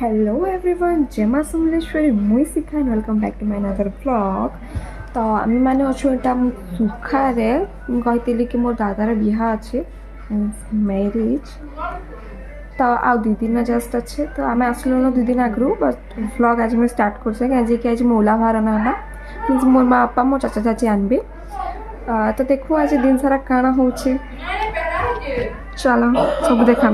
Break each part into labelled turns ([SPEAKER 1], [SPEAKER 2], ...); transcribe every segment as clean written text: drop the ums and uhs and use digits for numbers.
[SPEAKER 1] Hello everyone, जय माँ समलेश्वरी, मुई Shikha and welcome back to my another blog. तो आम मैंने अच्छे सुखारे कही कि मोर दादार बिहा अच्छे मैरिज। तो आ 2 दिन जस्ट अच्छे तो आम आसलुन 2 दिन आगु बस ब्लॉग आज मैं स्टार्ट कर आज मौला भार ना मीन्स मोर माँ बापा मो चाचा चाची आनबे। तो देखो आज दिन सारा काଣା हो चलो सब देखा।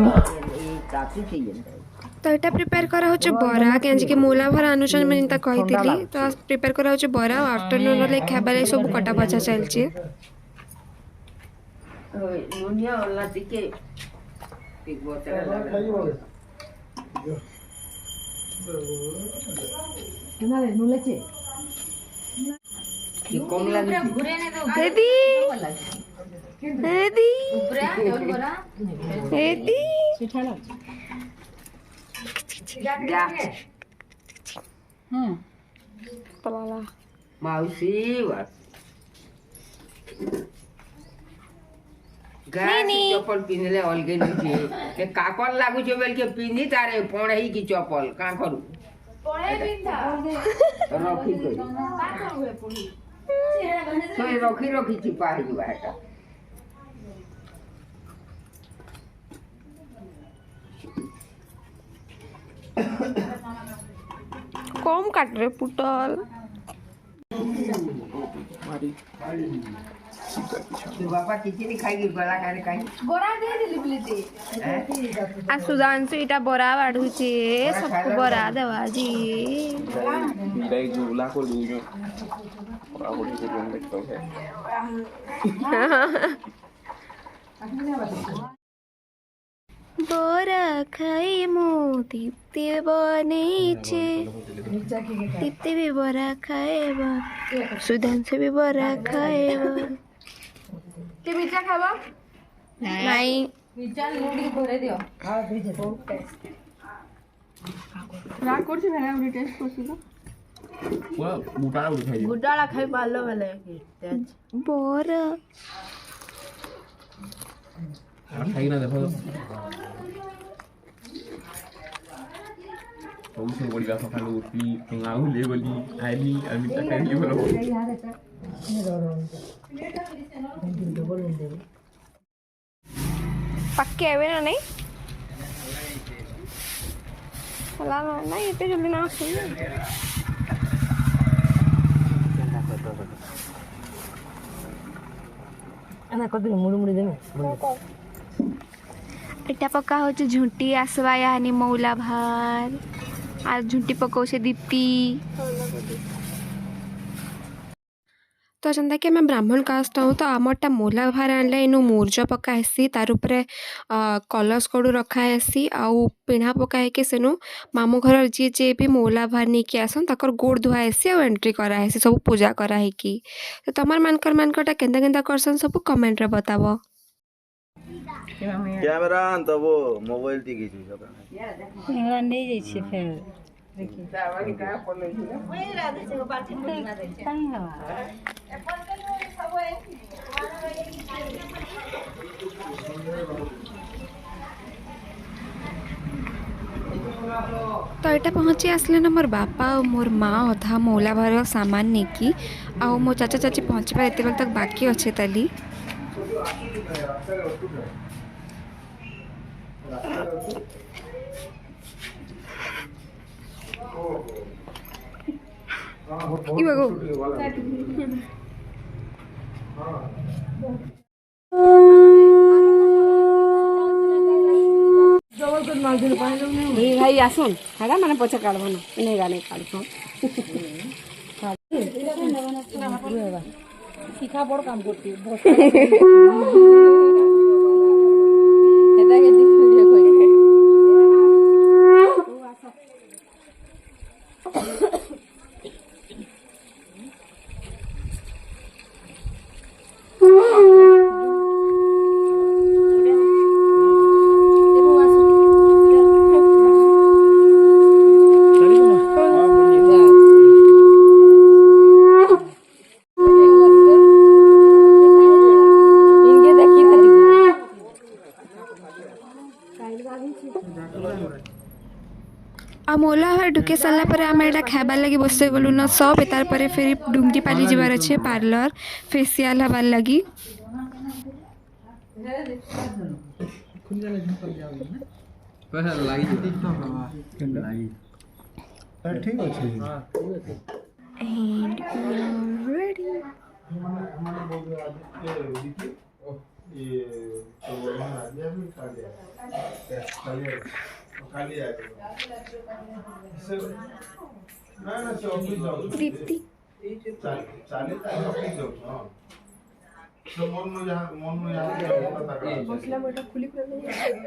[SPEAKER 1] तो यहाँ प्रिपेयर करा हो बरा क्या मूला भर आनुछन मैं कही तो प्रिपेयर करा हो बरा आफ्टरनून रे खाइबा सब कटा बचा चलचे।
[SPEAKER 2] मावशी चप्पल पिंधले अलगे नीचे काकर लागुचे बेल के पिंधी तारे पढ़ई की चप्पल का करू रखी रखी चिपा है
[SPEAKER 1] कम काट रे पुटल
[SPEAKER 2] बाबा किचन खाई बड़ा खाने खाई
[SPEAKER 3] बोरा दे दिली प्लीज
[SPEAKER 1] आ सुधांशु इटा बरा बाढ़ुचे सबको बरा देवा जी
[SPEAKER 4] इटाई जुला कर दूँ जो और आप उठी से जोन देखते हैं
[SPEAKER 1] बरा खाई मो दीप्ति बनेचे दीप्ति भी बरा खाएबा सुधांशु भी बरा खाएबा
[SPEAKER 3] के मिर्चा खाबो
[SPEAKER 1] नहीं
[SPEAKER 3] मिर्चा लूडी भरे दियो हां दे बहुत टेस्ट ना करछि ना उडी टेस्ट करछि तो
[SPEAKER 4] पूरा मुटाला उठी खाई
[SPEAKER 3] गुडाला खाई पालो वाले तेज
[SPEAKER 1] बरा
[SPEAKER 4] खाई ना देखो तो उसे बड़ी बात खाने उठली पंगाऊ ले बोली आईली अभी तक नहीं बोलो
[SPEAKER 1] पक्के आवे ना नहीं चला ना नहीं इतने जल्दी ना सुन
[SPEAKER 3] ana कदि मुड़ी मुड़ी देमे
[SPEAKER 1] इटा पका हो झुंटी आसवा यानी मौला भार आ झुंटी पकाऊ से दीप्ति तो जंदा कि मैं ब्राह्मण कास्ट हूँ तो आमटा मूला भार आनले इनु मूर्ज पका हेसी तार उपरे कलश कड़ू रखा हेसी आउ पिढ़ा पका है कि सेनु मामू घर जी जे भी मूला भार नहीं कि आसन तकर गोड़ धुआ हेसी आ एंट्री करा हेसी सब पूजा करा है कि तो तमर मानकटा केंदा केंदा करसन सब कमेंट रे बताबो।
[SPEAKER 5] कैमरा तो वो मोबाइल थी खींची सब
[SPEAKER 3] हमरा नहीं जाई छी फेर देखि
[SPEAKER 2] सावरी का पले
[SPEAKER 3] ओए राधे से पाछी मुड़ी ना दे कहीं हवा
[SPEAKER 1] तो यहाँ पहुँची आसले ना मोर बापा और मोर माँ अधा मौला भार सामान नहीं कि आउ मो चाचा चाची पहुँचवा एत बेल तक बाकी अच्छे तली
[SPEAKER 3] ए भाई आसुन हेडा माने पछे काढबो ना इने गाने काढछो शिखा बड़ काम करती हेडा के दिख वीडियो कोई इनके देखी
[SPEAKER 1] आ मोला हर ढुके सारा पर आम एटा खाबार लगी बसते गलु न सब तार पर फिर डुंगरी पाली जीवार अच्छे पार्लर फेसियाल हबार लगी
[SPEAKER 5] ठीक अच्छे
[SPEAKER 1] and we are ready. Deepti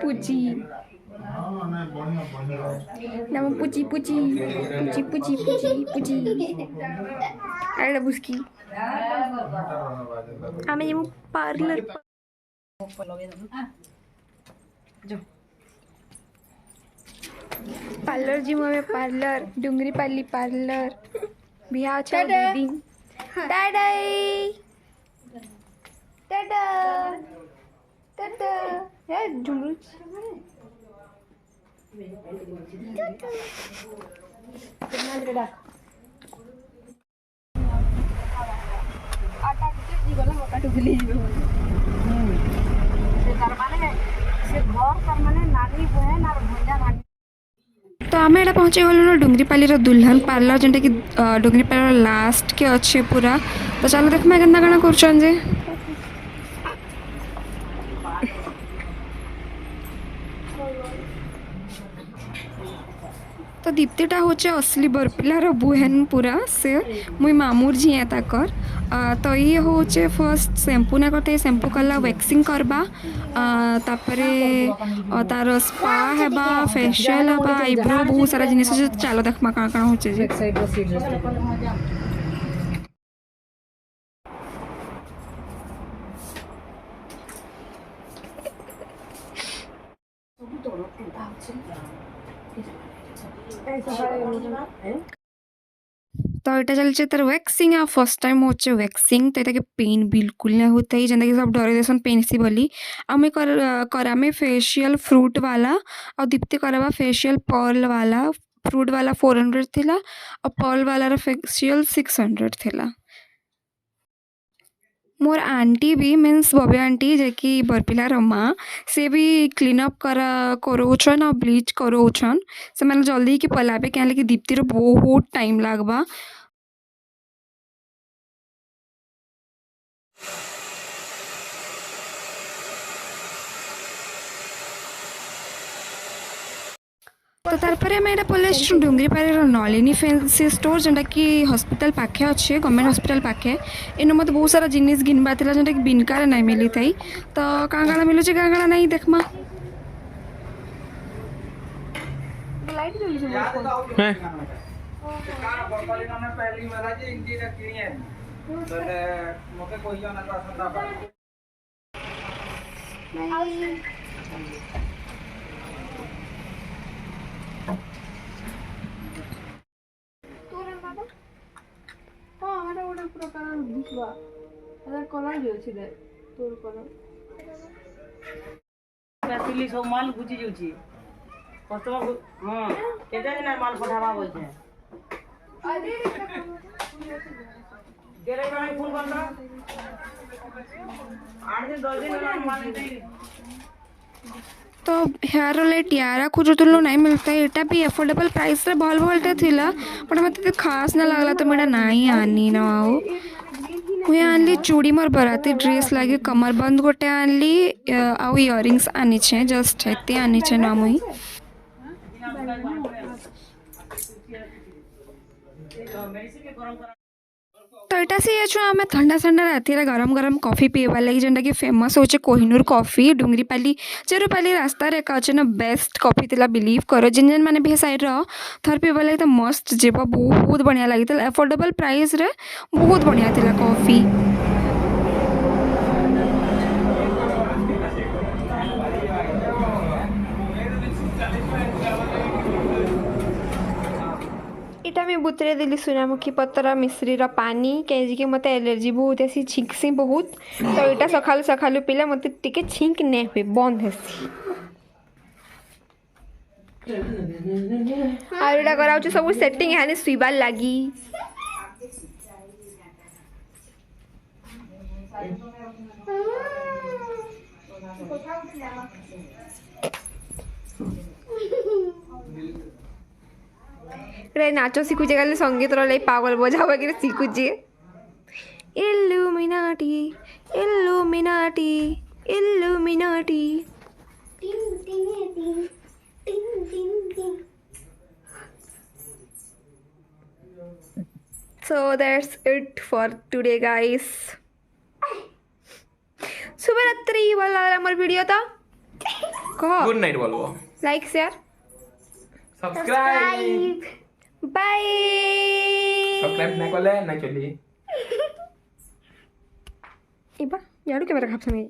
[SPEAKER 1] पूजी नाम पूजी पूजी पूजी पूजी पूजी पूजी अरे बुसकी आमे जेमु पार्लर पार्लर जी में पार्लर डुंगरी पाली पार्लर बिहार अच्छा दिन टाटाई टाटा टाटा यार डुंगरू तो आम एटा पहुँचे गलु डुंगरीपाली दुल्हन पार्लर जेनटा कि डुंगरीपाली लास्ट के अच्छे पूरा तो चलो देखमा केन्ना काଣା करछन जे तो दीप्तिटा होचे असली बरपिलार बुहेन पूरा से मुई मामूर जी है ताकर तो ये होचे फर्स्ट शैम्पू ना करते शैम्पू कला वैक्सिंग करबा तापरे तार स्पा हेबा फेशियल हेबा आईब्रो बहुत सारा जिनिस होचे चलो देखमा काଣା काଣା होचे जे तो यहाँ चलছে तर वैक्सिंग आ फर्स्ट टाइम होचे वैक्सिंग तो ये पेन बिल्कुल नहीं होता ही जेनता कि सब डरे देसन पेन सी बोली आमे करामे फेशियल फ्रूट वाला और दीप्ति करवा फेशियल पर्ल वाला फ्रूट वाला 400 थिला और पर्ल वाला फेशियल 600 थिला मोर आंटी भी मीन्स बबी आंटी जे कि बरपिलार माँ से भी क्लीनअप करोछन और ब्लीच करोछन से मैंने जल्दी कि पलाबे क्या कि दीप्तिर बहुत टाइम लागबा तो तारपर आम यहाँ पलैसु डुंगरीपाली नलिनी फैंसी स्टोर जेनटा कि हॉस्पिटल पाखे अच्छे गवर्नमेंट हॉस्पिटल पाखे इन मत बहुत सारा जिनिस घिनबार था जेनटा कि बिनकार नहीं मिली थी तो काँ काँ मिलूचे काँ काँ नहीं देखमा
[SPEAKER 6] दिल्ली सब माल गुची जाउची कस्टमर हां केजा दिन माल पठावा बोल छे गेरे माने फोन करना 8 दिन 10 दिन माल नहीं
[SPEAKER 1] तो हेयर ऑयल टियारा खोजुलु नहीं मिलता एटा भी एफोर्डेबल प्राइस रे भल भलटा थिला बट मते खास ना लागला तो मेरा नहीं आनी ना आओ मुझे आनली चूड़ी मोर बराती ड्रेस लगे कमर बंद गोटे आनली आउ इयरिंग्स आनी छे जस्ट एते आनी छे ना मुई तो यहाँ से ये आम ठंडा ठंडा राति गरम गरम कॉफी पीवा लगी जेनटा कि फेमस होचे कोहिनूर कॉफी डुंगरीपाली चेरुपाली रास्तार एक अच्छे ना बेस्ट कॉफी तिला बिलीव करो जिन जिन मैंने भी साइड थर पीवा लगी तो मस्त जीव बहुत बढ़िया लगी एफोर्डेबल प्राइस रे बहुत बढ़िया थिला कॉफी इटा मैं बुतरे दिली सूर्यमुखी पत्तर मिश्रीर पानी कहीं मत एलर्जी बहुत ऐसी छिंकसी बहुत तो यहाँ सकालू सकालू पीले मत टिके छिंक नहीं हुए बंद हेसी और ଏଇଟା କରାଉଛି ସବୁ ସେଟିଂ ଏହାନି ଶୁଇବାର୍ ଲାଗି। रे नाच शिखुचे खाली संगीतर लाग पागल बजावा कि शिखुचे। इल्लुमिनाटी इल्लुमिनाटी इल्लुमिनाटी। So that's it for today guys. शुभ रात्रि भल लागला हमर वीडियो तो कह
[SPEAKER 4] गुड नाइट बोलबो
[SPEAKER 1] like share
[SPEAKER 4] subscribe
[SPEAKER 1] bye.
[SPEAKER 4] Subscribe ना कले ना चली
[SPEAKER 1] इबा याडू कैमरा खाप संगे